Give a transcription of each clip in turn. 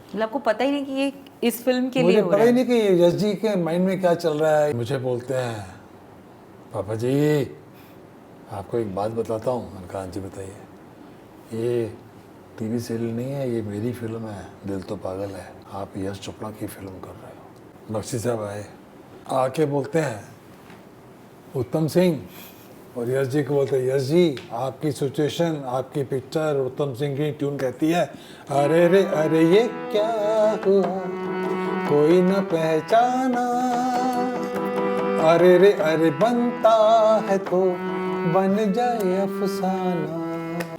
मतलब आपको पता ही नहीं कि ये इस फिल्म के लिए मुझे हो पता रहा ही है? नहीं कि यश जी के माइंड में क्या चल रहा है। मुझे बोलते हैं पापा जी आपको एक बात बताता हूँ। मैंने कहा जी बताइए। ये टीवी सीरियल नहीं है, ये मेरी फिल्म है, दिल तो पागल है। आप यश चोपड़ा की फिल्म कर रहे हो। बख्शी साहब आए, आके बोलते हैं उत्तम सिंह, और यश जी को बोलते हैं यश जी आपकी सिचुएशन, आपकी पिक्चर, उत्तम सिंह की ट्यून कहती है अरे रे अरे ये क्या हुआ कोई न पहचाना, अरे रे अरे बनता है तो बन जाए अफसाना।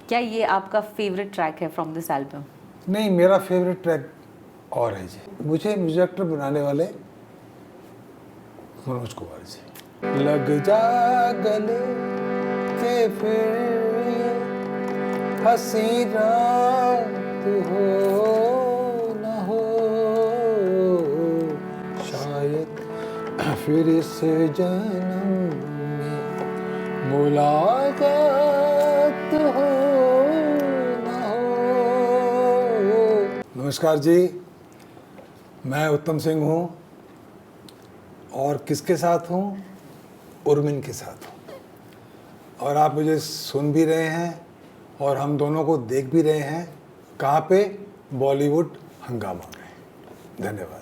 क्या ये आपका फेवरेट ट्रैक है फ्रॉम दिस एल्बम? नहीं, मेरा फेवरेट ट्रैक और है जी। मुझे म्यूजिक डायरेक्टर बनाने वाले मनोज कुमार जी। लग जा गले के फिर ये हंसी रात हो न हो, शायद फिर इस जन्म में मुलाकात हो न हो। नमस्कार जी, मैं उत्तम सिंह हूँ और किसके साथ हूँ? उर्मिन के साथ हूँ। और आप मुझे सुन भी रहे हैं और हम दोनों को देख भी रहे हैं। कहाँ पे? बॉलीवुड हंगामा में। धन्यवाद।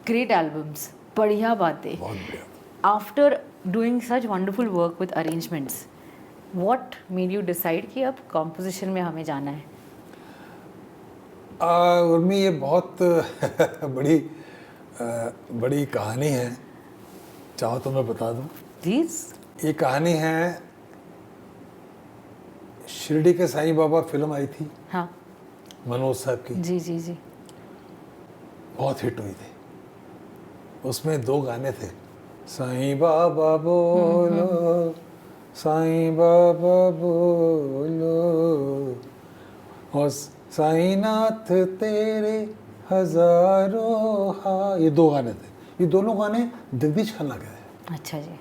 ग्रेट एल्बम्स, बढ़िया बातें। बहुत बढ़िया। After doing such wonderful work with arrangements, what made you decide कि अब कॉम्पोजिशन में हमें जाना है? उर्मी, ये बहुत बड़ी बड़ी कहानी है। चाहो तो मैं बता दूं। प्लीज। ये कहानी है, शिरडी के साईं बाबा फिल्म आई थी हाँ मनोज साहब की, जी जी जी। बहुत हिट हुई थी। उसमें 2 गाने थे, साईं बाबा बोलो साईं बाबा बोलो और साईं नाथ तेरे हजारों हा। ये 2 गाने थे। ये दोनों गाने जगदीश खन्ना के थे। अच्छा जी।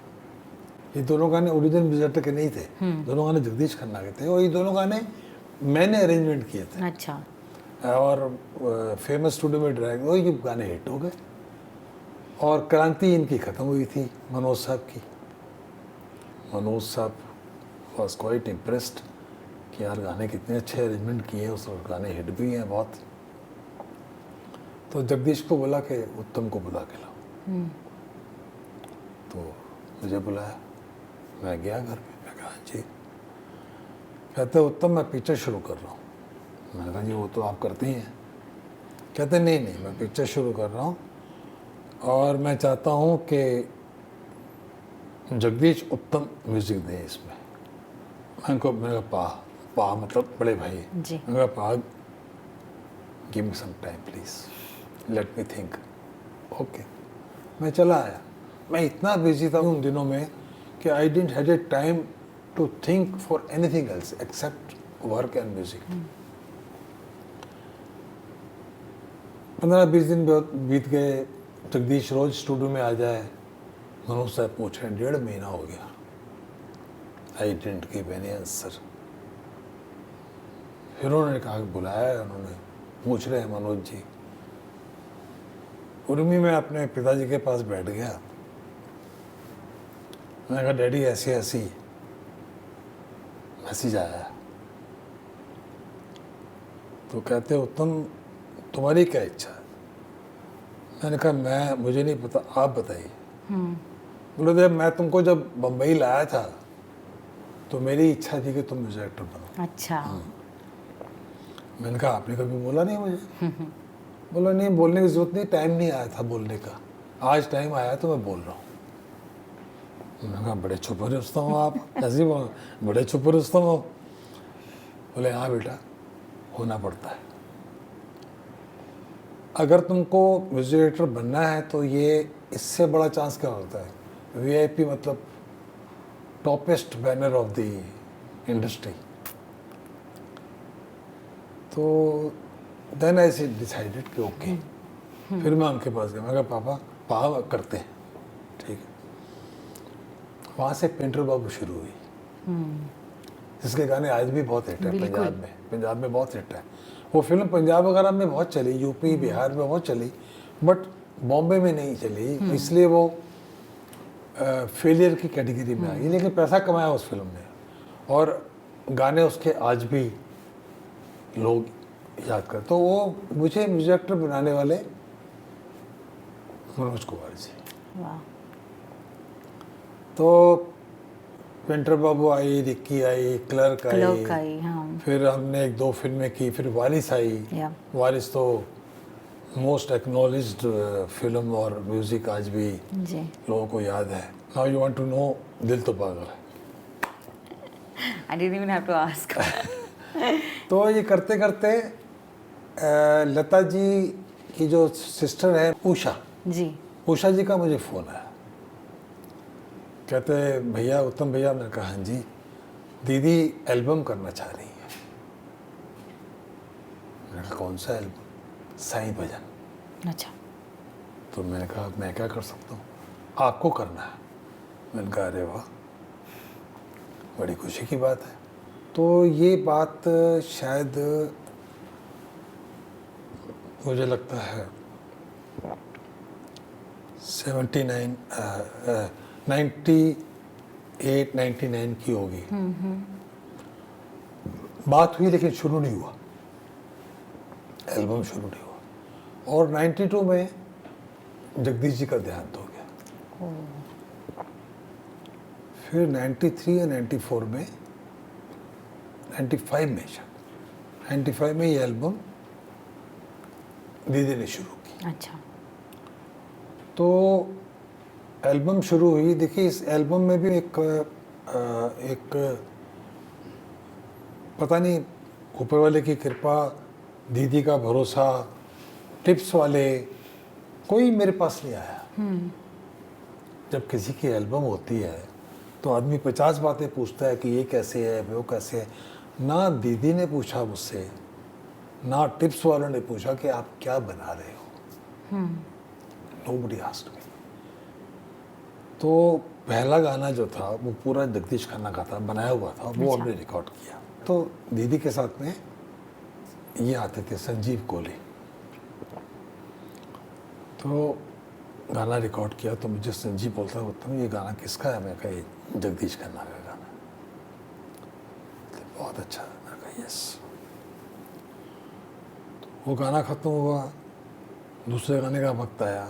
ये दोनों गाने ओरिजिनल म्यूजिक के नहीं थे। दोनों गाने जगदीश खन्ना के थे और ये दोनों गाने मैंने अरेंजमेंट किए थे। अच्छा। और फेमस स्टूडियो में ड्राइव हुए, ये गाने हिट हो गए और क्रांति इनकी ख़त्म हुई थी, मनोज साहब की। मनोज साहब वॉज क्वाइट इम्प्रेस्ड कि यार गाने कितने अच्छे अरेंजमेंट किए हैं, उस गाने हिट भी हैं बहुत। तो जगदीश को बोला कि उत्तम को बुला के लाओ। तो मुझे बुलाया, मैं गया घर पे। मैं कहा जी, कहते उत्तम मैं पिक्चर शुरू कर रहा हूँ। मैंने कहा जी वो तो आप करते ही हैं। कहते नहीं नहीं, मैं पिक्चर शुरू कर रहा हूँ और मैं चाहता हूँ कि जगदीश उत्तम म्यूजिक दें इसमें। मैंने कहा पा मतलब बड़े भाई जी। मैंने कहा पा give me some time please, let me think. Okay, मैं चला आया। मैं इतना बिजी था उन दिनों में कि I didn't had a time to think for anything else except work and music. 15-20 दिन बीत गए। जगदीश रोज स्टूडियो में आ जाए। मनोज साहब पूछे, 1.5 महीना हो गया। I didn't give any answer. फिर उन्होंने कहा, बुलाया उन्होंने, पूछ रहे हैं मनोज जी। उर्मी में अपने पिताजी के पास बैठ गया। मैंने कहा डैडी ऐसी ऐसी मैसेज आया। तो कहते उत्तम तुम्हारी क्या इच्छा है? मैंने कहा मुझे नहीं पता, आप बताइए। बोले देव, मैं तुमको जब बम्बई लाया था तो मेरी इच्छा थी कि तुम म्यूजिक डायरेक्टर बनो। अच्छा। मैंने कहा आपने कभी बोला नहीं मुझे। बोला नहीं, बोलने की जरूरत नहीं, टाइम नहीं आया था बोलने का, आज टाइम आया तो मैं बोल रहा हूँ। मैंने कहा बड़े छुपे रुस्तम हो आप, ऐसे बड़े छुपे रुस्तम हो। बोले हाँ बेटा, होना पड़ता है। अगर तुमको म्यूजिक डायरेक्टर बनना है तो ये इससे बड़ा चांस क्या होता है? वीआईपी मतलब toppest banner of the industry. तो देन आई डिसाइडेड कि ओके। फिर मैं उनके पास गया। मैं कहा पापा पा करते हैं, ठीक है। वहाँ से पेंटर बाबू शुरू हुई। जिसके गाने आज भी बहुत हिट है बिल्कुल। पंजाब में बहुत हिट है। वो फिल्म पंजाब वगैरह में बहुत चली, यूपी बिहार में बहुत चली, बट बॉम्बे में नहीं चली, इसलिए वो फेलियर की कैटेगरी में आई। लेकिन पैसा कमाया उस फिल्म ने, और गाने उसके आज भी लोग याद करते। तो वो मुझे म्यूजिक डायरेक्टर बनाने वाले मनोज कुमार जी। वाह। तो पेंटर बाबू आई, रिक्की आई, क्लर्क क्लर्क आई, आई, हाँ। फिर हमने 1-2 फिल्में की, फिर वारिस आई। या वारिस तो मोस्ट एक्नॉलेज्ड फिल्म और म्यूजिक आज भी जी। लोगों को याद है। Now you want to know Dil To Pagal Hai. I didn't even have to ask. तो ये करते करते लता जी की जो सिस्टर है उषा, जी। उषा जी का मुझे फ़ोन आया, कहते भैया, उत्तम भैया। मैंने कहा हाँ जी। दीदी एल्बम करना चाह रही है। मैंने कहा कौन सा एल्बम? साईं भजन। अच्छा। तो मैंने कहा मैं क्या कर सकता हूँ? आपको करना है। मैंने कहा अरे वाह, बड़ी खुशी की बात है। तो ये बात शायद मुझे लगता है 98-99 की होगी। बात हुई लेकिन शुरू नहीं हुआ, एल्बम शुरू नहीं हुआ। और 92 में जगदीश जी का देहांत हो गया। फिर 93 या 94 में, 95 में शायद, 95 में ये एल्बम दीदी ने शुरू की। अच्छा। तो एल्बम शुरू हुई। देखिए इस एल्बम में भी एक पता नहीं, ऊपर वाले की कृपा, दीदी का भरोसा, टिप्स वाले, कोई मेरे पास नहीं आया। जब किसी की एल्बम होती है तो आदमी 50 बातें पूछता है कि ये कैसे है, वो कैसे है। ना दीदी ने पूछा मुझसे, ना टिप्स वालों ने पूछा कि आप क्या बना रहे हो। Nobody asked me। तो पहला गाना जो था वो पूरा जगदीश खन्ना का था, बनाया हुआ था, वो अच्छा। हमने रिकॉर्ड किया। तो दीदी के साथ में ये आते थे संजीव कोहली। तो गाना रिकॉर्ड किया तो मुझे संजीव बोलता है उत्तम ये गाना किसका है? मैं कहा ये जगदीश खन्ना का गाना। तो बहुत अच्छा। मैं कहा यस। वो गाना ख़त्म हुआ, दूसरे गाने का वक्त आया,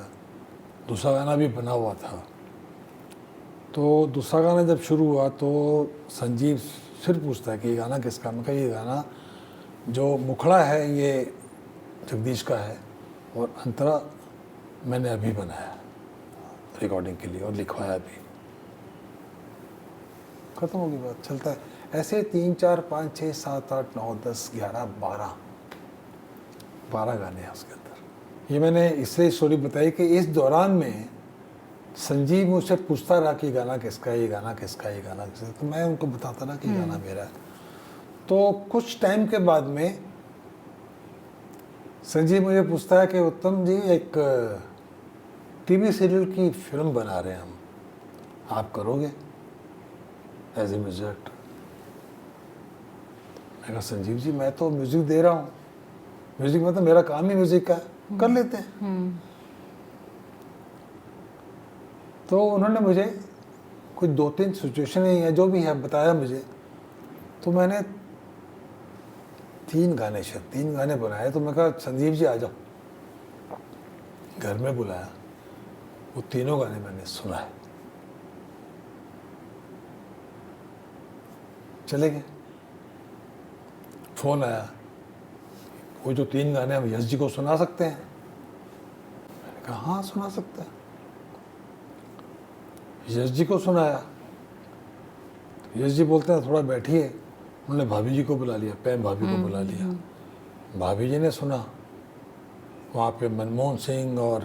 दूसरा गाना भी बना हुआ था। तो दूसरा गाना जब शुरू हुआ तो संजीव फिर पूछता है कि ये गाना किसका? मैं कहा ये गाना जो मुखड़ा है ये जगदीश का है, और अंतरा मैंने अभी बनाया रिकॉर्डिंग के लिए और लिखवाया भी। ख़त्म हो गई बात, चलता है ऐसे। 3, 4, 5, 6, 7, 8, 9, 10, 11, 12 गाने हैं उसके अंदर। ये मैंने इसलिए स्टोरी बताई कि इस दौरान में संजीव मुझसे पूछता रहा कि गाना किसका है, ये गाना किसका है, ये गाना किसका है। तो मैं उनको बताता रहा कि गाना मेरा है। तो कुछ टाइम के बाद में संजीव मुझे पूछता है कि उत्तम जी एक टीवी सीरियल की फिल्म बना रहे हैं हम, आप करोगे एज ए म्यूजिक डायरेक्टर? मैं कहा संजीव जी मैं तो म्यूजिक दे रहा हूँ, म्यूजिक मतलब मेरा काम ही म्यूजिक का है, कर लेते हैं। तो उन्होंने मुझे कुछ 2-3 सिचुएशन या जो भी है बताया मुझे। तो मैंने 3 गाने बनाए। तो मैं कहा संजीव जी आ जाओ, घर में बुलाया, वो तीनों गाने मैंने सुनाए, चले गए। फोन आया, वो जो 3 गाने हम यश जी को सुना सकते हैं? मैंने कहा हाँ सुना सकते हैं। यश जी को सुनाया, यश जी बोलते हैं थोड़ा बैठिए। उन्होंने भाभी जी को बुला लिया, पैम भाभी को बुला लिया। भाभी जी ने सुना, वहाँ पे मनमोहन सिंह और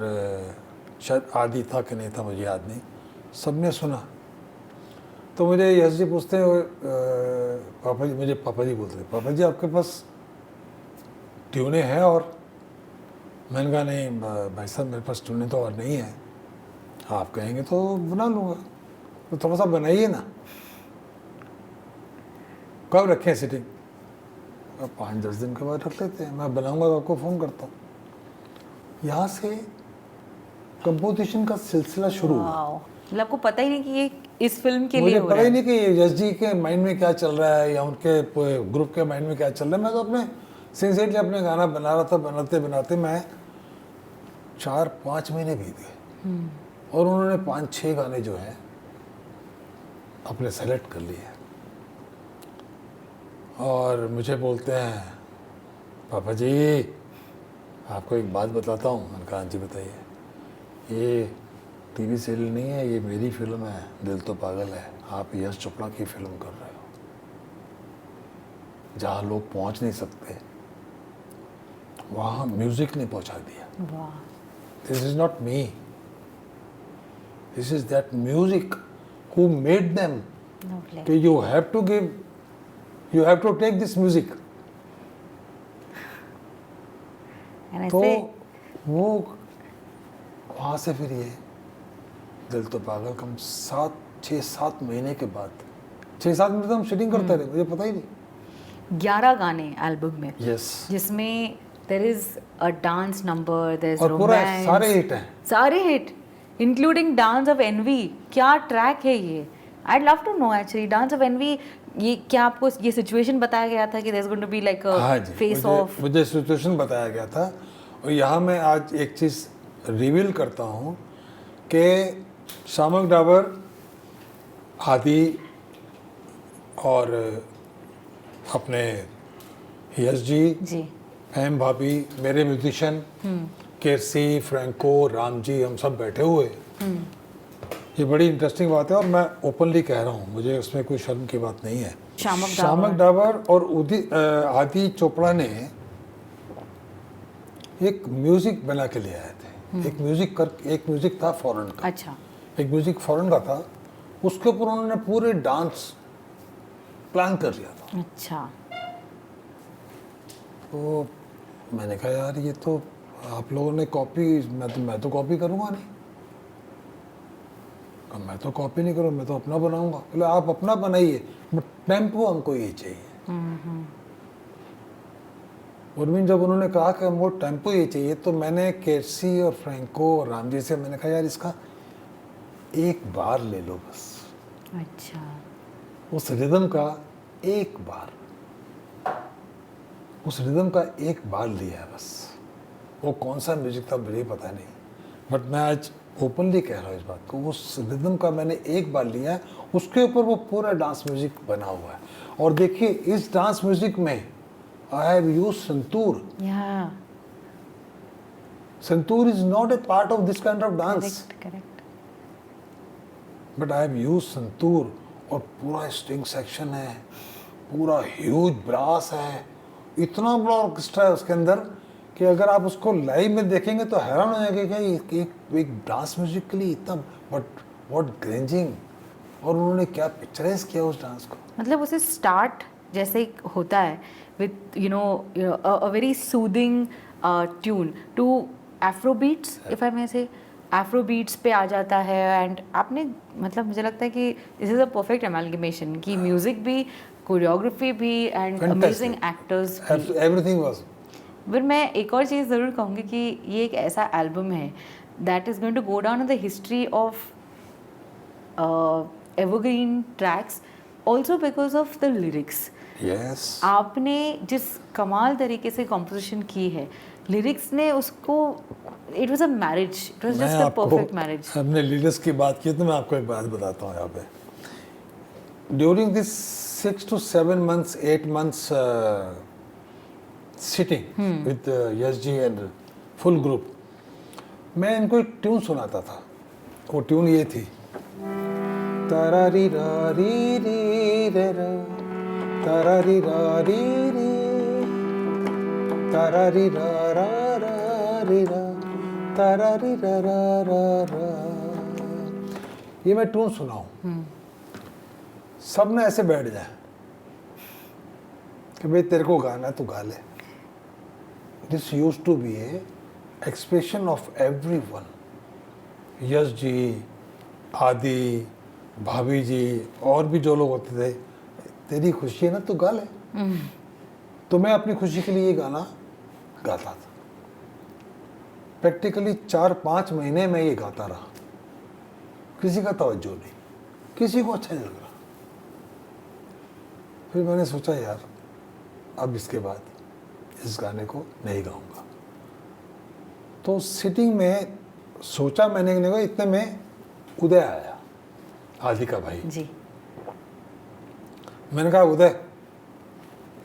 शायद आदि था कि नहीं था मुझे याद नहीं, सबने सुना। तो मुझे यश जी पूछते हैं पापा जी, मुझे पापा जी बोलते हैं पापा जी आपके पास ट्यूने हैं? और मैंने कहा नहीं भाई साहब मेरे पास ट्यूने तो और नहीं है, आप कहेंगे तो बना लूँगा, तो थोड़ा सा बनाइए ना। कब रखें सिटिंग? 5-10 दिन के बाद रख लेते हैं, मैं बनाऊंगा तो आपको फ़ोन करता हूँ। यहाँ से कंपोजिशन का सिलसिला शुरू हुआ। वाओ, मतलब आपको पता ही नहीं कि ये इस फिल्म के लिए मुझे हो पता रहा ही है। नहीं कि यश जी के माइंड में क्या चल रहा है या उनके ग्रुप के माइंड में क्या चल रहा है। मैं तो अपने सिंसियरली अपने गाना बना रहा था। बनाते बनाते मैं 4-5 महीने बीत गए और उन्होंने 5-6 गाने जो हैं अपने सेलेक्ट कर लिए और मुझे बोलते हैं, पापा जी आपको एक बात बताता हूँ। मैंने कहा जी बताइए। ये टीवी सीरियल नहीं है, ये मेरी फिल्म है, दिल तो पागल है। आप यश चोपड़ा की फिल्म कर रहे हो जहाँ लोग पहुँच नहीं सकते, वहाँ म्यूजिक ने पहुँचा दिया। वाह, this is not me, this is that music who made them lovely. कि you have to give, you have to take this music. And तो ऐसे वो वहाँ से फिर ये दिल तो पागल कम 6-7 महीने के बाद, 6-7 महीने तो हम शूटिंग करते रहे, मुझे पता ही नहीं। 11 गाने एल्बम में, यस, जिसमें there is a dance number, there is और पूरा रोमांस, सारे हिट हैं। सारे hit including dance of envy. क्या ट्रैक है ये? I love to know actually dance of envy. ये क्या आपको ये सिचुएशन बताया गया था कि there is going to be like हाँ अ जी, फेस मुझे ऑफ? मुझे सिचुएशन बताया गया था। और यहाँ मैं आज एक चीज़ रिवील करता हूँ कि शामक डाबर, आदि और अपने यश जी, एम भाभी, मेरे म्यूजिशियन केरसी, फ्रैंको, राम जी, हम सब बैठे हुए। ये बड़ी इंटरेस्टिंग बात है और मैं ओपनली कह रहा हूँ, मुझे उसमें कोई शर्म की बात नहीं है। शामक डाबर और आदि चोपड़ा ने एक म्यूजिक बना के ले आए थे। एक म्यूजिक था फॉरेन का। अच्छा, एक म्यूजिक फॉरेन का था, उसके ऊपर उन्होंने पूरे डांस प्लान कर लिया था। अच्छा, तो मैंने कहा यार ये तो आप लोगों ने कॉपी, मैं तो कॉपी करूँगा नहीं। कहा, मैं तो कॉपी नहीं करूँ, मैं तो अपना बनाऊंगा। बोले आप अपना बनाइए, बट टेम्पो हमको ये चाहिए। उर्मिन जब उन्होंने कहा कि हमको टेम्पो ये चाहिए, तो मैंने केरसी और फ्रैंको और राम जी से मैंने कहा यार इसका एक बार ले लो बस, अच्छा, उस रिदम का एक बार, उस रिदम का एक बार लिया है बस। वो कौन सा म्यूजिक था मुझे पता नहीं, बट मैं आज ओपनली कह रहा हूँ इस बात को। उस रिदम का मैंने एक बार लिया है, उसके ऊपर वो पूरा डांस म्यूजिक बना हुआ है। और देखिए इस डांस म्यूजिक में आई हैव यूज्ड संतूर। या santoor is not a part of this kind of dance, correct, correct. But I have used santoor. और पूरा स्ट्रिंग सेक्शन है, पूरा ह्यूज ब्रास है, इतना बड़ा ऑर्केस्ट्रा है उसके अंदर कि अगर आप उसको लाइव में देखेंगे तो हैरान हो जाएंगे कि एक डांस म्यूजिक के लिए इतना, बट व्हाट ग्रेंजिंग। और उन्होंने क्या पिक्चराइज किया उस डांस को। मतलब उसे स्टार्ट जैसे होता है with you know a very soothing tune to afro beats, if I may say, afro beats पे आ जाता है। एंड आपने मतलब मुझे लगता है कि this is a perfect amalgamation कि म्यूजिक भी, कोरियोग्राफी भी एंड अमेजिंग एक्टर्स भी, एवरीथिंग वाज। फिर मैं एक और चीज़ ज़रूर कहूँगी कि ये एक ऐसा एल्बम है that is going to go down in the history of evergreen tracks, also because of the lyrics. Yes, आपने जिस कमाल तरीके से कॉम्पोजिशन की है, लिरिक्स ने उसको, it was a marriage, it was मैं जस्ट अ आपको परफेक्ट मैरिज। हमने लीडर्स की बात की तो मैं आपको एक बात बताता हूँ यहाँ पे। During this 6 to 7 months, 8 months sitting with Yash ji and full group, मैं इनको एक ट्यून सुनाता था। वो ट्यून ये थी, तारारी रारी री रे रा, तारारी रारी री, तारारी रा रा रा री रा, तारारी रा रा रा रा। ये मैं ट्यून सुनाऊं, सब ने ऐसे बैठ जाए कि भाई तेरे को गाना है, तू गा ले। This used to be a expression of everyone. Yash ji, Adi, भाभी जी और भी जो लोग होते थे, तेरी खुशी है ना, तू गा ले। तो मैं अपनी खुशी के लिए ये गाना गाता था। प्रैक्टिकली 4-5 महीने में ये गाता रहा, किसी का तवज्जो नहीं, किसी को अच्छा नहीं लग रहा। फिर मैंने सोचा यार अब इसके बाद इस गाने को नहीं गाऊंगा। तो सिटिंग में सोचा मैंने, इतने में उदय आया, आदि का भाई जी। मैंने कहा उदय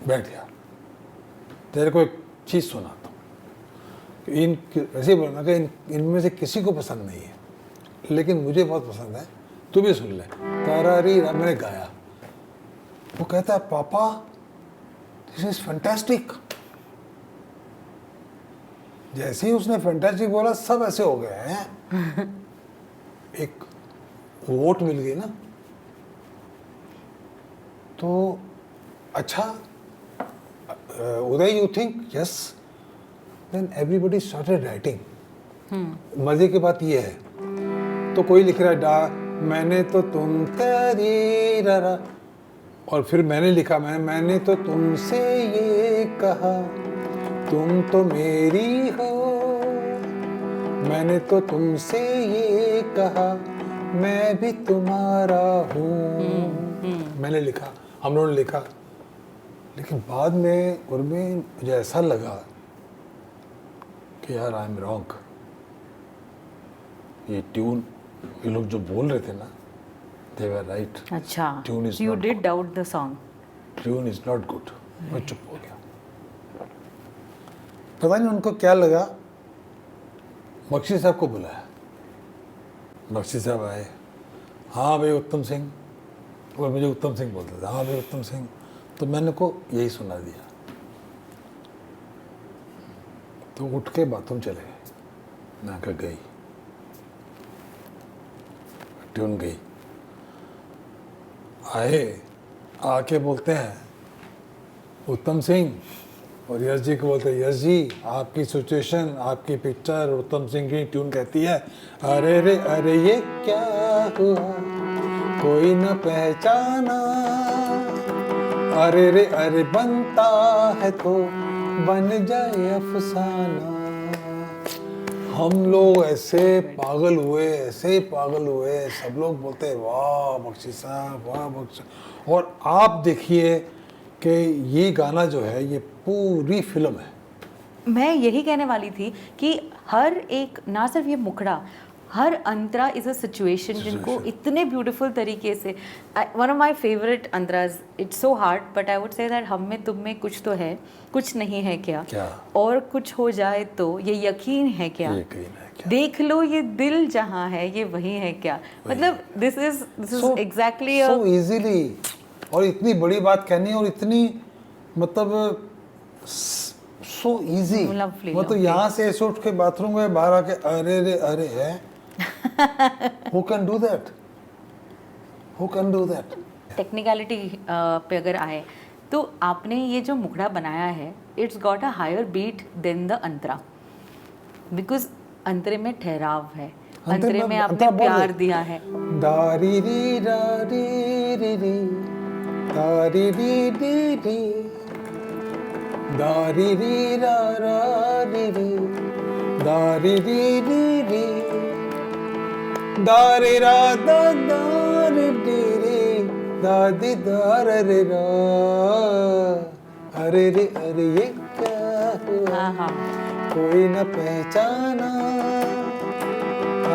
बैठ गया, तेरे को एक चीज़ सुनाता हूँ। ऐसे बोलना कि इनमें से किसी को पसंद नहीं है, लेकिन मुझे बहुत पसंद है, तू भी सुन ले। तारारी मैंने गाया। वो कहता है पापा दिस इज फैंटास्टिक। जैसे ही उसने फैंटास्टिक बोला सब ऐसे हो गए हैं। एक वोट मिल गई ना, तो अच्छा Uday you think yes, then everybody started writing. मजे की बात ये है, तो कोई लिख रहा है डा मैंने तो तुम तेरी ररा, और फिर मैंने लिखा मैंने तो तुमसे ये कहा तुम तो मेरी हो, मैंने तो तुमसे ये कहा मैं भी तुम्हारा हूँ। मैंने लिखा, हम लोगों ने लिखा। लेकिन बाद में उर्मी मुझे ऐसा लगा कि यार आई एम रॉन्ग, ये ट्यून ये लोग जो बोल रहे थे ना, they were right. अच्छा, Tune is you not did good. doubt the song. Tune is not good. मैं चुप हो गया। पता नहीं उनको क्या लगा, बख्शी साहब को बुलाया। बख्शी साहब आए, हाँ भाई उत्तम सिंह, और मुझे उत्तम सिंह बोलते थे, हाँ भाई उत्तम सिंह। तो मैंने को यही सुना दिया, तो उठ के बाथरूम चले गए। मैं कहा गई ट्यून गई। आए आके बोलते हैं उत्तम सिंह, और यश जी को बोलते हैं यश जी आपकी सिचुएशन, आपकी पिक्चर। उत्तम सिंह की ट्यून कहती है अरे रे अरे ये क्या हुआ कोई न पहचाना, अरे रे अरे बनता है तो बन जाए अफसाना। हम लोग ऐसे पागल हुए, ऐसे पागल हुए, सब लोग बोलते हैं वाह बख्शी साहब, वाह बख्शी। और आप देखिए कि ये गाना जो है ये पूरी फिल्म है। मैं यही कहने वाली थी कि हर एक, ना सिर्फ ये मुखड़ा, हर अंतरा इज अ सिचुएशन जिनको इतने ब्यूटीफुल तरीके से, वन ऑफ माय फेवरेट अंतराज, it's so hard but I would say that हम में तुम में कुछ तो है, कुछ नहीं है क्या, और कुछ हो जाए तो ये यकीन है क्या, देख लो ये दिल जहाँ है ये वही है क्या। मतलब this is exactly so easily, और इतनी बड़ी बात कहनी और इतनी मतलब सो इजी, मतलब यहाँ से ऐसे उठ के बाथरूम गए, बाहर आके अरे रे अरे है। Who can do that? Who can do that? Technicality पे अगर आए तो आपने ये जो मुखड़ा बनाया है, it's got a higher beat than the अंतरा, बिकॉज अंतरे में ठहराव है, अंतरे में आपने प्यार दिया है। दारी री दारी री री दारी री री री दारी री रा रा री री दारी री री री दारी रा दा दारी री री दादी दार रे रा अरे रे अरे ये क्या हुआ कोई न पहचाना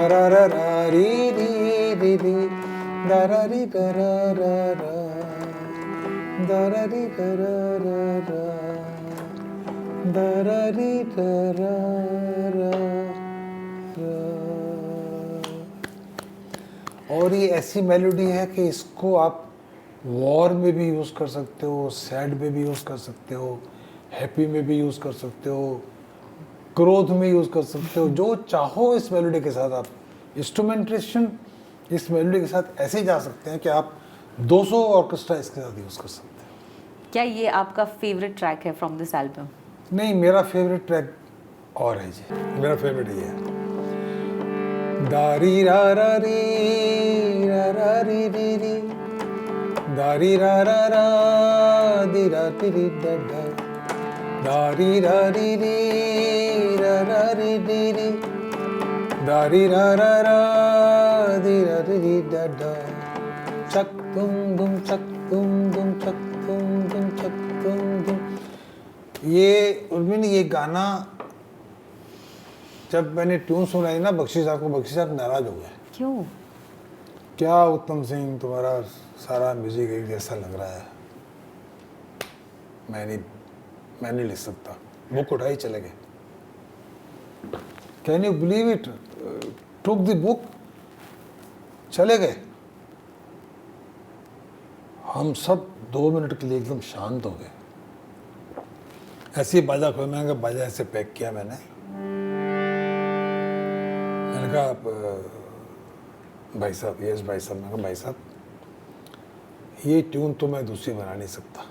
रा रा रा री री री री दा रा री दा रा रा रा दा रा री दा रा रा रा दा रा री दा रा रा रा। और ये ऐसी मेलोडी है कि इसको आप वॉर में भी यूज़ कर सकते हो, सैड में भी यूज़ कर सकते हो, हैप्पी में भी यूज़ कर सकते हो, क्रोध में यूज़ कर सकते हो, जो चाहो इस मेलोडी के साथ। आप इंस्ट्रूमेंटेशन इस मेलोडी के साथ ऐसे ही जा सकते हैं कि आप 200 ऑर्केस्ट्रा इसके साथ यूज़ कर सकते हैं। क्या ये आपका फेवरेट ट्रैक है फ्रॉम दिस एल्बम? नहीं, मेरा फेवरेट ट्रैक और है जी, मेरा फेवरेट ये है दारी रा रा री रा रा री री री दारी रा रा रा दी रा टी री दा दा दारी रा री री रा रा री डी री दारी रा रा रा दी रा री री दा दा चक तुम दुम चक तुम दुम चक तुम दुम चक तुम दुम। ये उर्मिन, ये गाना जब मैंने ट्यून सुनाई ना बख्शी साहब को, बख्शी साहब नाराज हो गए। क्यों? क्या उत्तम सिंह, तुम्हारा सारा म्यूजिक एक जैसा लग रहा है, मैं नहीं लिख सकता। बुक उठाई चले गए। Can you believe it, took the book, चले गए। हम सब 2 मिनट के लिए एकदम शांत हो गए। ऐसे ही बाजा खोल, मैंने कहा बाजा ऐसे पैक किया मैंने कहा भाई साहब, यस भाई साहब, मैंने कहा भाई साहब ये ट्यून तो मैं दूसरी बना नहीं सकता,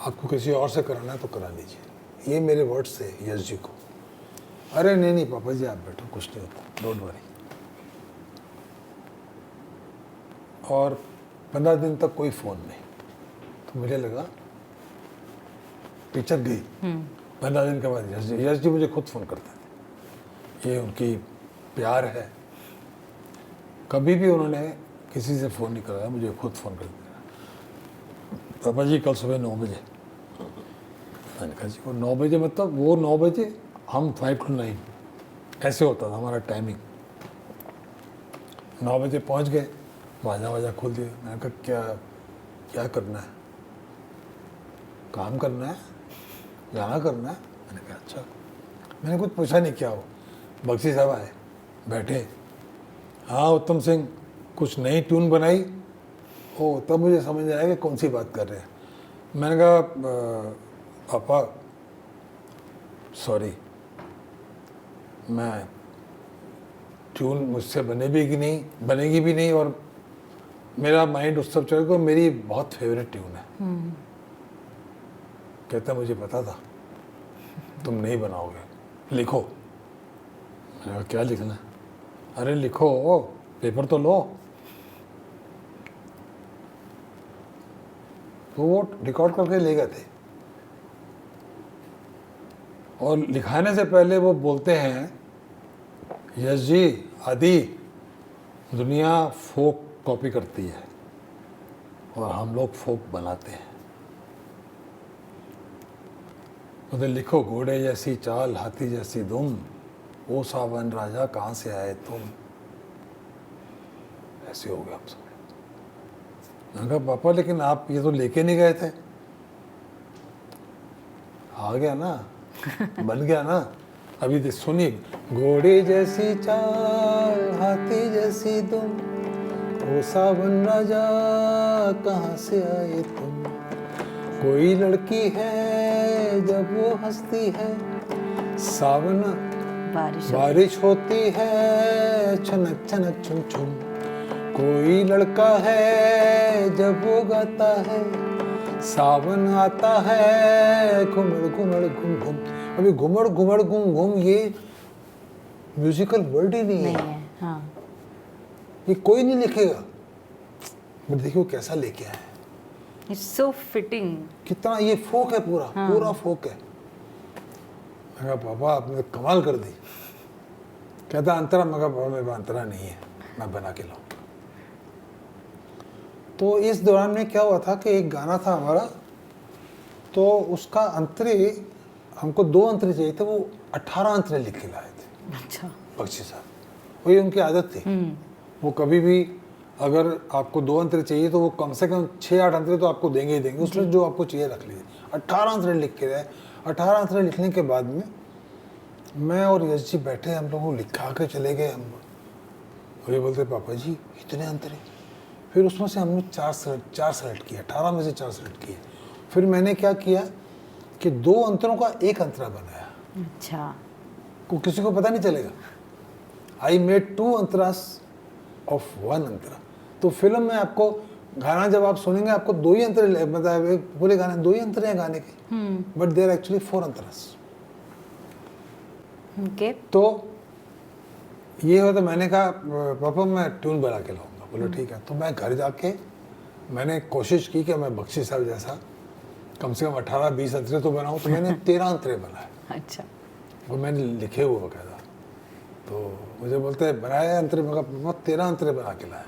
आपको किसी और से कराना है तो करा लीजिए। ये मेरे वर्ड्स थे यश जी को। अरे नहीं पापा जी आप बैठो, कुछ नहीं होता, डोंट वरी। और 15 दिन तक कोई फ़ोन नहीं, तो मुझे लगा पिक्चर गई। 15 दिन के बाद यश जी मुझे खुद फ़ोन करते थे, ये उनकी प्यार है। कभी भी उन्होंने किसी से फ़ोन नहीं कराया, मुझे खुद फ़ोन कर दिया, पापा जी कल सुबह 9 बजे। मैंने कहा जी वो 9 बजे मतलब वो 9 बजे, हम 5 to 9 ऐसे होता था हमारा टाइमिंग। 9 बजे पहुंच गए, बाजा खोल दिया। मैंने कहा क्या करना है, काम करना है, गाना करना है। मैंने कहा अच्छा। मैंने कुछ पूछा नहीं क्या हो। बख्शी साहब आए, बैठे, हाँ उत्तम सिंह कुछ नई ट्यून बनाई। ओ तब मुझे समझ आया कि कौन सी बात कर रहे हैं। मैंने कहा पापा सॉरी, मैं ट्यून मुझसे बनेगी भी नहीं, और मेरा माइंड उस सब चलेगा, मेरी बहुत फेवरेट ट्यून है। कहता मुझे पता था तुम नहीं बनाओगे, लिखो। मैंने कहा क्या लिखना है? अरे लिखो, पेपर तो लो। तो वो रिकॉर्ड करके ले गए थे, और लिखाने से पहले वो बोलते हैं यश जी आदि, दुनिया फोक कॉपी करती है और हम लोग फोक बनाते हैं। उधर लिखो घोड़े जैसी चाल, हाथी जैसी दुम, ओ सावन राजा कहाँ से आए तुम। ऐसे हो गया आप सब। मैंने कहा पापा लेकिन आप ये तो लेके नहीं गए थे। आ गया ना, बन गया ना। अभी सुनिए, घोड़े जैसी चाल, हाथी जैसी दुम, ओ सावन राजा कहाँ से आए तुम। कोई लड़की है जब वो हंसती है, सावन बारिश होती है, छनक छनक छुम छुम। कोई लड़का है जब वो गाता है, सावन आता है, घुमड़ घुमड़ घुम घुम। अभी घुमड़ घुमड़ घुम घुम ये म्यूजिकल वर्ड ही नहीं है। हाँ। ये कोई नहीं लिखेगा, बट देखिए कैसा लेके आया है। It's so fitting. कितना ये फोक है, पूरा फोक है। मैं कहा पापा आपने कमाल कर दी। कहता अंतरा। मैं कहा पापा मेरे पास अंतरा नहीं है, मैं बना के लाऊं। तो इस दौरान में क्या हुआ था कि एक गाना था हमारा, तो उसका अंतरे हमको 2 अंतरे चाहिए थे, वो 18 अंतरे लिख के लाए थे। अच्छा। बख्शी साहब, वही उनकी आदत थी। वो कभी भी अगर आपको 2 अंतरे चाहिए तो वो कम से कम 6-8 अंतरे तो आपको देंगे ही देंगे, उसमें जो आपको चाहिए रख लीजिए। 18 अंतरे लिख के गए। 18 अंतरे लिखने के बाद में मैं और यश जी बैठे, हम लोग लिखा के चले गए। हम ये बोलते पापा जी इतने अंतरे। फिर उसमें से हमने 4 सेलेक्ट किए, 18 में से 4 सेलेक्ट किए। फिर मैंने क्या किया कि 2 अंतरों का एक अंतरा बनाया। अच्छा। को किसी को पता नहीं चलेगा। आई मेड 2 अंतरास ऑफ 1 अंतरा। तो फिल्म में आपको गाना जब आप सुनेंगे आपको 2 ही अंतरे, मतलब पूरे गाने 2 ही अंतरे हैं गाने के, बट देयर एक्चुअली 4 अंतरास। ओके। तो ये हुआ। तो मैंने कहा पापा मैं ट्यून बना के लाऊंगा। बोले ठीक है। तो मैं घर जाके मैंने कोशिश की कि मैं बख्शी साहब जैसा कम से कम 18-20 अंतरे तो बनाऊं, तो मैंने 13 अंतरे बनाए, अच्छा, वो मैंने लिखे हुए बकायदा। तो मुझे बोलते हैं बनाए अंतरे, मैं कहा 13 अंतरे बना के लाया।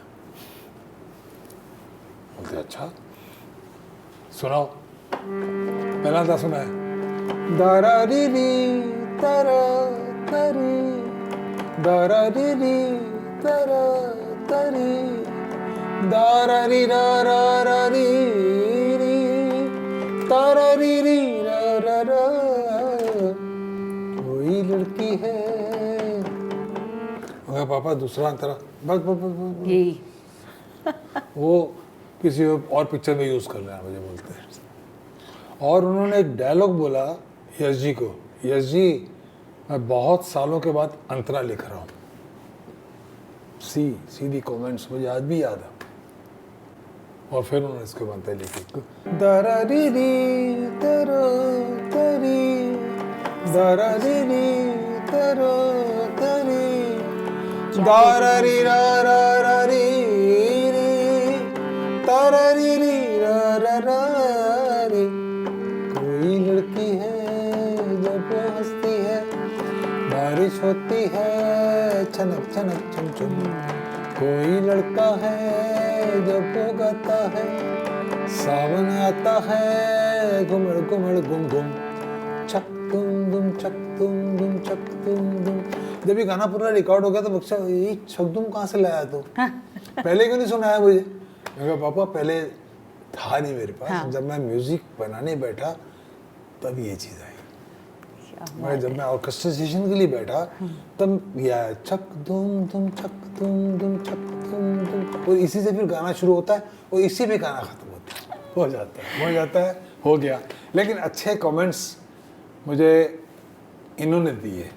बोलते अच्छा सुनाओ। पहला था सुना है, दारा री री तारा तरी, दारा री री तारा तरी, दारा री रा रा रा री री, तारा री री रा रा रा, कोई लड़की है। मगर पापा दूसरा अंतरा बस बस बस बस, यही वो किसी और पिक्चर में यूज़ कर लेना मुझे बोलते हैं। और उन्होंने एक डायलॉग बोला यश जी को, यश जी मैं बहुत सालों के बाद अंतरा लिख रहा हूँ। सीधी कमेंट्स मुझे आज भी याद है। और फिर उन्होंने इसके बनते लिखी, दारा री री तरो तरी, दारा री री तरो तरी, दारा री रा रा रा री री, तारा री री रा रा रा री, कोई लड़की है जब वो हंसती है, बारिश होती है छनक छनक चुम चुम, कोई लड़का है जब वो गाता है, सावन आता है घुमड़ घुमड़ घुम घुम, चक तुम दुम चक तुम दुम चक तुम दुम। जब ये गाना पूरा रिकॉर्ड हो गया तो बच्चा ये चक दुम कहाँ से लाया तू, पहले क्यों नहीं सुनाया मुझे। मैं कहा पापा पहले था नहीं मेरे पास, हाँ। जब मैं म्यूजिक बनाने बैठा तब ये चीज़ आई। मैं जब मैं ऑर्केस्ट्रेशन के लिए बैठा तब यह आया, चक दुम दुम चक दुम दुम चक दुम दुम, और इसी से फिर गाना शुरू होता है और इसी पे गाना खत्म होता है, हो जाता है हो गया। लेकिन अच्छे कमेंट्स मुझे इन्होंने दिए,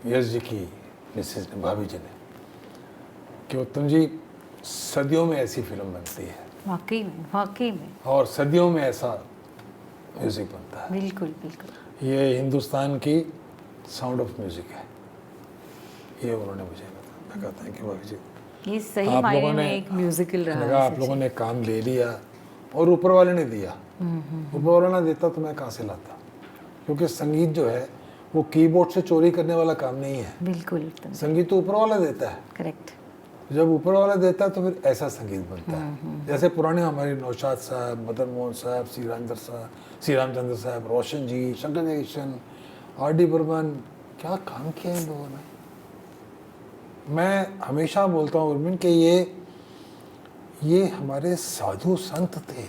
यश जी की मिसेज ने, भाभी जी ने, कि उत्तम जी सदियों में ऐसी फिल्म बनती है, वाकई में और सदियों में ऐसा म्यूजिक बनता है। बिल्कुल बिल्कुल। ये हिंदुस्तान की साउंड ऑफ म्यूजिक है, ये उन्होंने मुझे बताया। मैं कहता है कि भाभी जी ये सही मायने में एक म्यूजिकल रहा है। आप लोगों ने काम ले लिया और ऊपर वाले ने दिया, ऊपर वाला ना देता तो मैं कहाँ से लाता, क्योंकि संगीत जो है वो कीबोर्ड से चोरी करने वाला काम नहीं है। बिल्कुल संगीत तो ऊपर वाला देता है। करेक्ट। जब ऊपर वाला देता है तो फिर ऐसा संगीत बनता है। जैसे पुराने हमारे नौशाद साहब, मदन मोहन साहब, श्री रामचंद्र साहब, रोशन जी, शंकर जयकिशन, R.D. बर्मन, क्या काम किया इन लोगों ने। मैं हमेशा बोलता हूँ उर्मिन कि ये हमारे साधु संत थे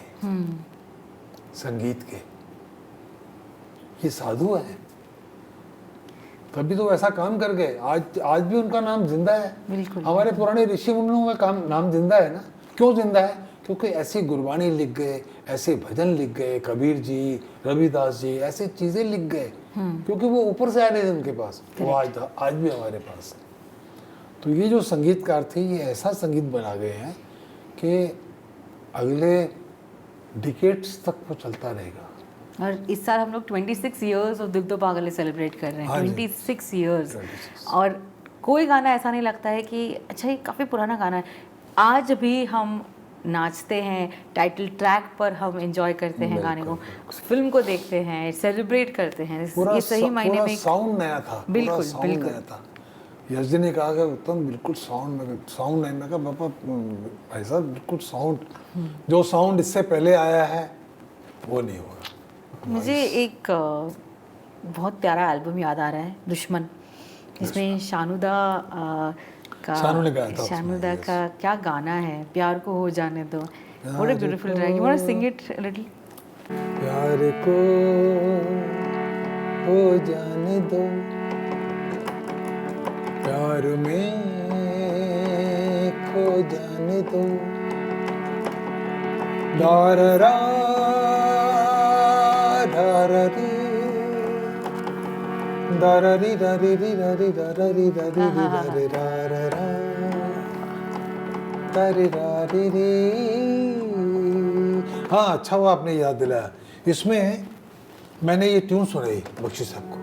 संगीत के, ये साधु है, तभी तो ऐसा काम कर गए। आज भी उनका नाम जिंदा है। बिल्कुल। नाम पुराने ऋषि मुनियों का नाम जिंदा है ना। क्यों जिंदा है? क्योंकि ऐसी गुरबानी लिख गए, ऐसे भजन लिख गए, कबीर जी, रविदास जी, ऐसी चीजें लिख गए, क्योंकि वो ऊपर से आए नहीं थे उनके पास, वो आज भी हमारे पास है। तो ये जो संगीतकार थे, ये ऐसा संगीत बना गए हैं कि अगले डिकेड्स तक वो चलता रहेगा। और इस साल हम लोग 26 इयर्स ऑफ दिल तो पागल सेलिब्रेट कर रहे हैं। हाँ जी। 26 इयर्स। 26। और कोई गाना ऐसा नहीं लगता है कि अच्छा ये काफ़ी पुराना गाना है, आज भी हम नाचते हैं, टाइटल ट्रैक पर हम एंजॉय करते हैं गाने को, फिल्म को देखते हैं, सेलिब्रेट करते हैं। ये सही मायने में साउंड नया था। बिल्कुल, साउंड बिल्कुल। नया था। यश जी ने कहा कि उत्तम बिल्कुल साउंड नहीं। मैं कहा पापा भाई साहब बिल्कुल साउंड, जो साउंड इससे पहले आया है वो नहीं होगा। मुझे एक बहुत प्यारा एल्बम याद आ रहा है, दुश्मन, जिसमें शानुदा शानू ने गाया था उसमें, शानुदा yes। का क्या गाना है, प्यार को हो जाने दो। What a beautiful track. You want to sing it a little? प्यार को हो जाने दो, प्यार में खो जाने दो, दाररा दाररी दाररी दारी दारी दारी दारी दारी दाररा दारी दारी री। हाँ, अच्छा हुआ आपने याद दिलाया। इसमें मैंने ये ट्यून सुनाई बख्शी साहब को।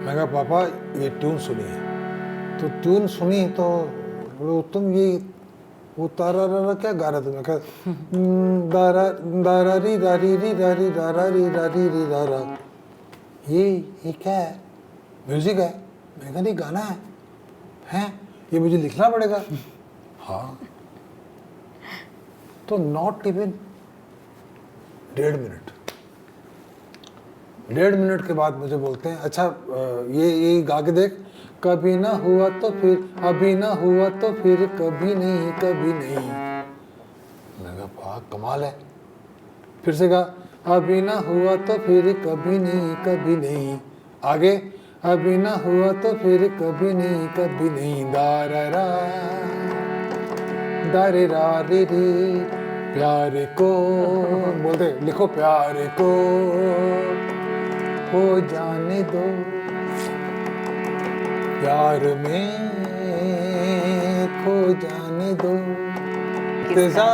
मैं कहा पापा ये ट्यून सुनी है, तो ट्यून सुनी तो बोलो तुम ये वो तारा रा क्या गा रहा था, मैं कहा दारा दारा री दारी री दारी दारा री दारी री दारा, ये क्या है, म्यूजिक है? मैं कहा नहीं गाना है ये मुझे लिखना पड़ेगा। हाँ, तो नॉट इवन 1.5 मिनट के बाद मुझे बोलते हैं अच्छा ये गा के देख, कभी ना हुआ तो फिर, अभी ना हुआ तो फिर, कभी नहीं कभी नहीं। मैंने कहा वाह कमाल है। फिर से कहा अभी ना हुआ तो फिर, कभी नहीं कभी नहीं। आगे अभी ना हुआ तो फिर, कभी नहीं कभी नहीं। दारा रा दारे रा रे रे, प्यार को बोलते लिखो, प्यार को हो जाने दो, प्यार में खो जाने दो, इंतजार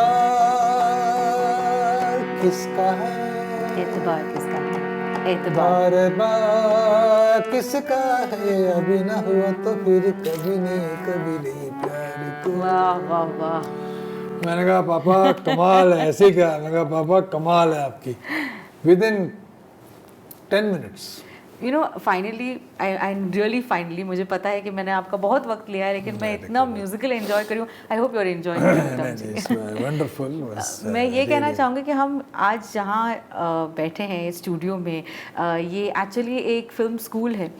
किसका है, एतबार किसका है, एतबार बार किसका है, अभी ना हुआ तो फिर, कभी नहीं कभी नहीं, प्यार को। वाह वाह वाह। मैंने कहा पापा कमाल है, ऐसे क्या? मैंने कहा पापा कमाल है आपकी। Within 10 minutes you know finally I really finally मुझे पता है कि मैंने आपका बहुत वक्त लिया है, लेकिन मैं इतना म्यूजिकल एंजॉय करी हूँ। I hope you are enjoying. Wonderful. मैं ये कहना चाहूँगी कि हम आज जहाँ बैठे हैं स्टूडियो में, ये एक्चुअली एक फिल्म स्कूल है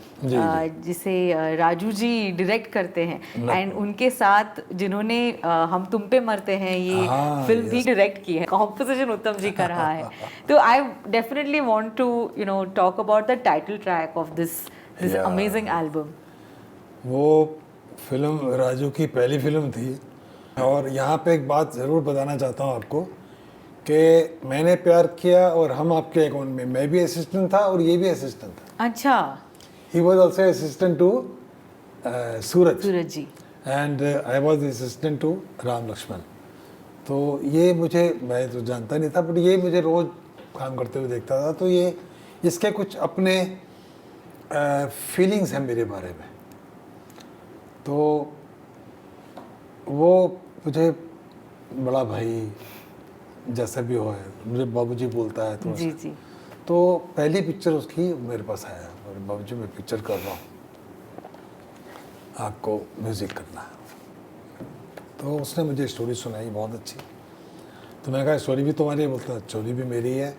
जिसे राजू जी डायरेक्ट करते हैं, एंड उनके साथ जिन्होंने हम तुम पे मरते हैं ये फिल्म भी डायरेक्ट की है, कॉम्पोजिशन उत्तम जी का रहा है। तो I definitely want to you know talk about the title track of this amazing album. वो फिल्म राजू की पहली फिल्म थी, और यहाँ पे एक बात ज़रूर बताना चाहता हूँ आपको कि मैंने प्यार किया और हम आपके अकाउंट में, मैं भी असिस्टेंट था और ये भी असिस्टेंट था। अच्छा। He was also assistant to Suraj ji, and I was assistant to Ram Laxman. तो ये मुझे, मैं तो जानता नहीं था, बट ये मुझे रोज़ काम करते हुए देखता था, तो ये इसके कुछ अपने फीलिंग्स हैं मेरे बारे में। तो वो मुझे बड़ा भाई जैसा भी हो है, मुझे बाबूजी बोलता है तो जी जी। तो पहली पिक्चर उसकी मेरे पास आया, और बाबूजी मैं पिक्चर कर रहा हूँ, आपको म्यूज़िक करना है। तो उसने मुझे स्टोरी सुनाई बहुत अच्छी। तो मैंने कहा स्टोरी भी तुम्हारी है? बोलता स्टोरी भी मेरी है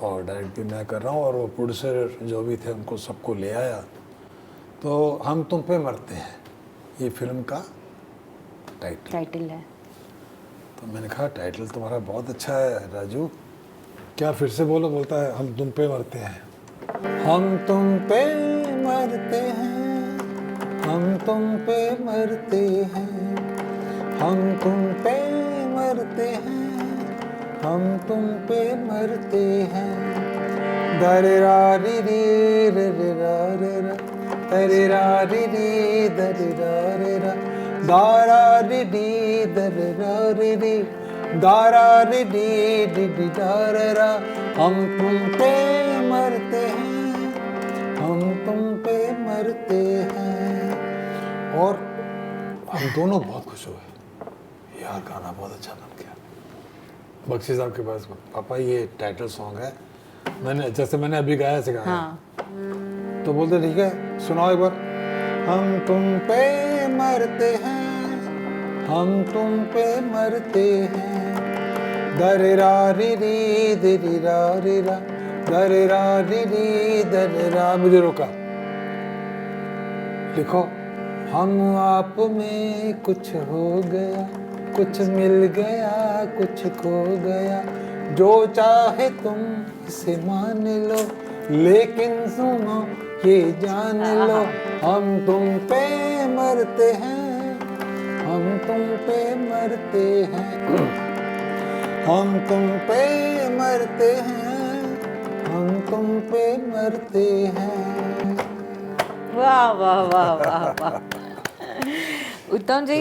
और डायरेक्ट भी मैं कर रहा हूँ। और वो प्रोड्यूसर जो भी थे उनको सबको ले आया। तो हम तुम पे मरते हैं ये फिल्म का टाइटल है। तो मैंने कहा टाइटल तुम्हारा बहुत अच्छा है राजू, क्या फिर से बोलो? बोलता है हम तुम पे मरते हैं। हम तुम पे मरते हैं, हम तुम पे मरते हैं, हम तुम पे मरते हैं, हम तुम पे मरते हैं। दरे रा री री रे रे रा रे रा, दरे रा री री दरे रा रे रा, दारा री डी दरे रा री री, दारा री डी डी डी दारा रा। हम तुम पे मरते हैं, हम तुम पे मरते हैं। और हम दोनों बहुत खुश हुए, यार गाना बहुत अच्छा बन गया। बख्शी साहब के पास, पापा ये टाइटल सॉन्ग है, मैंने अभी गाया से गाया। हाँ। तो बोलते ठीक है सुनाओ एक बार। हम तुम पे मरते हैं, हम तुम पे मरते हैं, दरे रा री री दरे रा री रा, दरे रा री री दरे रा। मुझे रोका, लिखो हम आप में कुछ हो गया, कुछ मिल गया, कुछ खो गया, जो चाहे तुम इसे मान लो, लेकिन सुनो ये जान लो, हम तुम पे मरते हैं, हम तुम पे मरते हैं, हम तुम पे मरते हैं, हम तुम पे मरते हैं। वाह वाह वाह वाह वाह। उत्तम जी,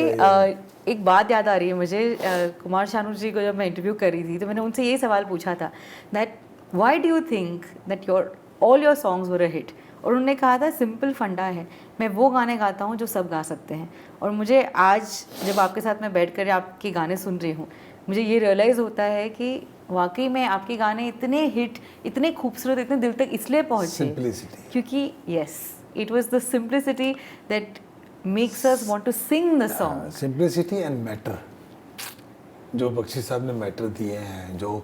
एक बात याद आ रही है मुझे, कुमार शानू जी को जब मैं इंटरव्यू कर रही थी तो मैंने उनसे ये सवाल पूछा था that why do you think that your all your songs were a hit, और उन्होंने कहा था सिंपल फंडा है, मैं वो गाने गाता हूँ जो सब गा सकते हैं। और मुझे आज जब आपके साथ मैं बैठ कर आपके गाने सुन रही हूँ, मुझे ये रियलाइज़ होता है कि वाकई में आपके गाने इतने हिट, इतने खूबसूरत, इतने दिल तक इसलिए पहुँचे सिंपलिसिटी, क्योंकि yes, it was the simplicity that makes us want to sing the song. Simplicity and matter. जो बख्शी साहब ने मैटर दिए हैं, जो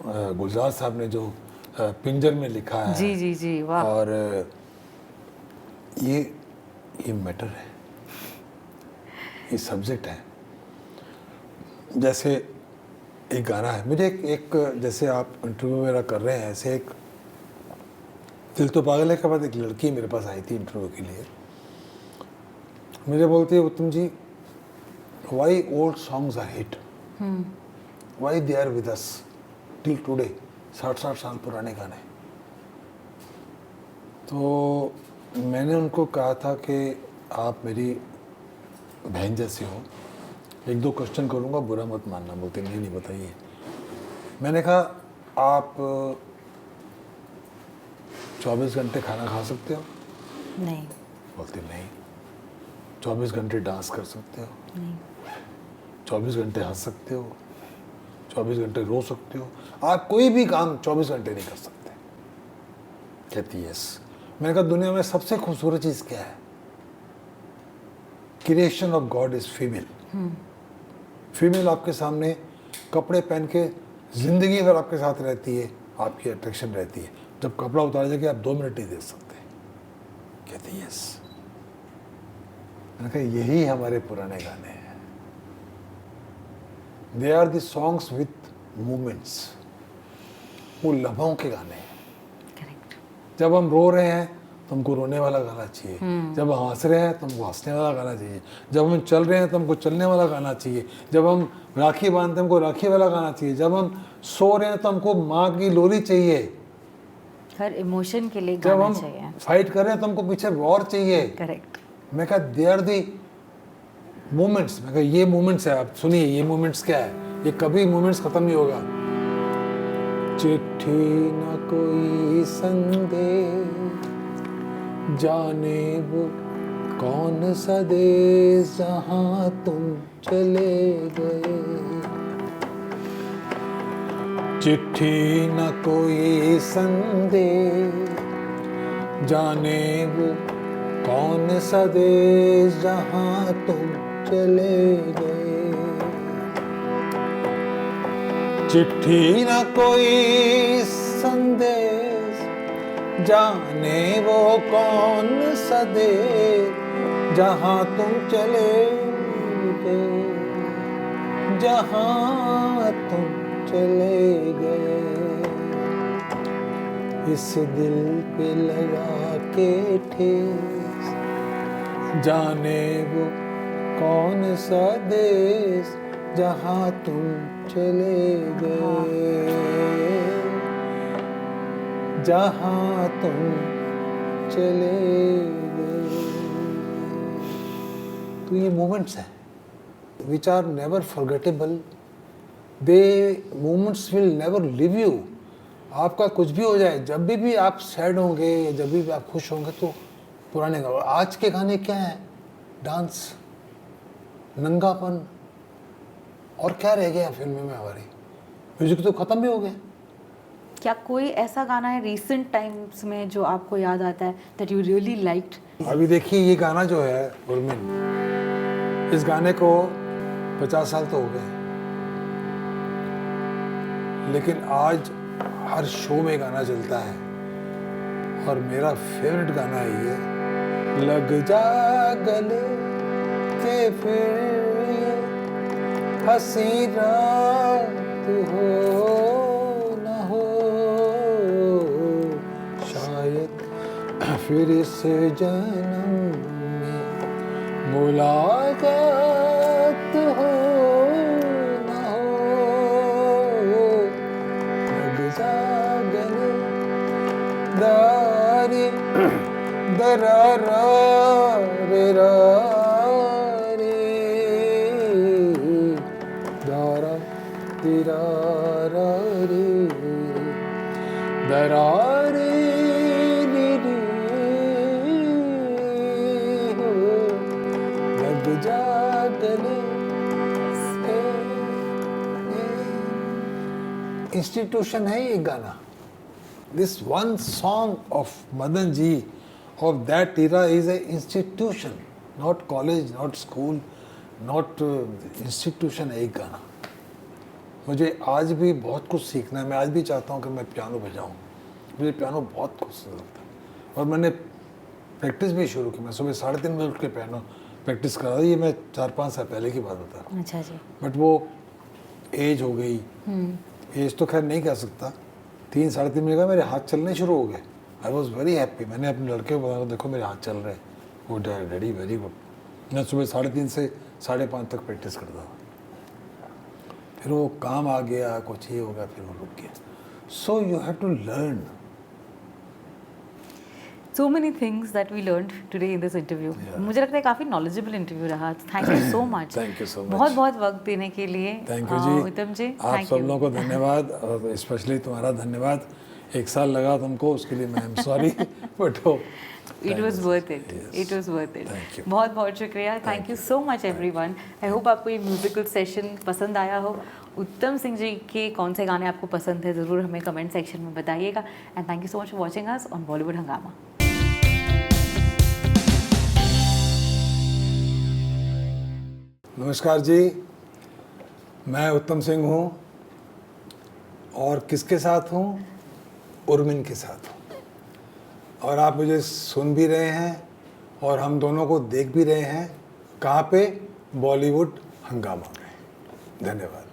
गुलजार साहब ने जो पिंजर में लिखा है, जी जी जी, वाह। और ये मैटर है, ये सब्जेक्ट है। जैसे एक गाना है, मुझे एक जैसे आप इंटरव्यू मेरा कर रहे हैं, ऐसे एक दिल तो पागल है के बाद एक लड़की मेरे पास आई थी इंटरव्यू के लिए। मुझे बोलती है, Uttam ji, why old songs are hit, why they are with us till today, 60 साल पुराने गाने। तो मैंने उनको कहा था कि आप मेरी बहन जैसे हो, एक दो क्वेश्चन करूँगा, बुरा मत मानना। बोलते नहीं बताइए। मैंने कहा आप 24 घंटे खाना खा सकते हो? नहीं। बोलते नहीं। 24 घंटे डांस कर सकते हो? नहीं। 24 घंटे हंस सकते हो? 24 घंटे रो सकते हो? आप कोई भी काम 24 घंटे नहीं कर सकते। कहती यस। मैंने कहा दुनिया में सबसे खूबसूरत चीज़ क्या है? Creation of God is female. Female आपके सामने कपड़े पहन के जिंदगी भर आपके साथ रहती है, आपकी अट्रैक्शन रहती है। जब कपड़ा उतार जाके आप 2 मिनट नहीं देख सकते। कहते यस। मैंने कहा यही हमारे पुराने गाने हैं। They are the songs with movements. वो लम्हों के गाने हैं। करेक्ट। जब हम रो रहे हैं तो हमको रोने वाला गाना चाहिए, जब हम हंस रहे हैं तो हमको हंसने वाला गाना चाहिए, जब हम चल रहे हैं तो हमको चलने वाला गाना चाहिए, जब हम राखी बांधते हैं हमको राखी वाला गाना चाहिए, जब हम सो रहे हैं तो हमको माँ की लोरी चाहिए, हर इमोशन के लिए जब गाना हम चाहिए। फाइट कर रहे हैं तो हमको पीछे वॉर चाहिए। करेक्ट। मैं कहा दे आर दी मोमेंट्स। मैं कहा ये मोमेंट्स है, आप सुनिए ये मोमेंट्स क्या है, ये कभी मोमेंट्स खत्म नहीं होगा। चिट्ठी न कोई संदेश, जाने वो कौन सा देश जहां तुम चले गए। चिट्ठी न कोई संदेश, जाने वो कौन सा देश जहां तुम चले गए। चिट्ठी न कोई संदेश, जाने वो कौन सा देश जहां तुम चले गए, जहां तुम चले गए। इस दिल पे लगा के ठेस, जाने वो कौन सा देश जहां तुम चले गए, जहां तुम चले गए। तो ये मोमेंट्स हैं which are never forgettable. They moments will never leave you. आपका कुछ भी हो जाए, जब भी आप सैड होंगे या जब भी आप खुश होंगे तो पुराने गाने। आज के गाने क्या हैं? डांस, नंगापन, और क्या रह गया फिल्म में हमारी? म्यूजिक तो खत्म भी हो गया। क्या कोई ऐसा गाना है रिसेंट टाइम्स में जो आपको याद आता है दैट यू रियली लाइक्ड? अभी देखिए ये गाना जो है उर्मिन, इस गाने को 50 साल तो हो गए, लेकिन आज हर शो में गाना चलता है और मेरा फेवरेट गाना है ये, लग जा गले के फिर ये हंसी रात हो न हो, शायद फिर इस जन्म में मुलाकात हो न हो। लग जा गले दारी दरारा रे रा रे दारा तेरा रा रे दरारे रे रे गले इंस्टीट्यूशन है ये गाना. This one song of Madan ji of that era is an institution, not college, not school, not institution है एक गाना. मुझे आज भी बहुत कुछ सीखना है. मैं आज भी चाहता हूँ कि मैं पियानो बजाऊँ. मुझे पियानो बहुत खूबसूरत लगता है और मैंने प्रैक्टिस भी शुरू की. मैं सुबह 3:30 बजे उठ के पियानो प्रैक्टिस करा. ये मैं 4-5 साल पहले की बात बता रहा हूँ. अच्छा जी. बट वो एज हो गई. एज तो खैर नहीं कह सकता. 3-3.5 महीने का मेरे हाथ चलने शुरू हो गए. I was very happy. मैंने अपने लड़के को बताया देखो मेरे हाथ चल रहे हैं. वो डैडी वेरी गुड. मैं सुबह 3:30 से 5:30 तक प्रैक्टिस करता था. फिर वो काम आ गया, कुछ ये हो गया, फिर वो रुक गया. So you have to learn. So many things that we learned today in this interview. Yeah. मुझे लगता है काफ़ी knowledgeable interview रहा. Thank you so much. Thank you so much. बहुत बहुत वक्त देने के लिए. थैंक यू जी. उत्तम जी, आप thank सब you. लोगों को धन्यवाद और स्पेशली तुम्हारा धन्यवाद. 1 साल लगा तुमको, उसके लिए मैं I am sorry but It was worth it. Yes. It was worth it. Thank you. बहुत बहुत शुक्रिया. Thank you so much everyone. I hope आपको ये म्यूजिकल सेशन पसंद आया हो. उत्तम सिंह जी के कौन से गाने आपको पसंद है ज़रूर हमें कमेंट सेक्शन में बताइएगा. And thank you so much for watching us on Bollywood हंगामा. नमस्कार जी. मैं उत्तम सिंह हूँ और किसके साथ हूँ? उर्मिन के साथ हूँ. और आप मुझे सुन भी रहे हैं और हम दोनों को देख भी रहे हैं. कहाँ पे? बॉलीवुड हंगामा में. धन्यवाद.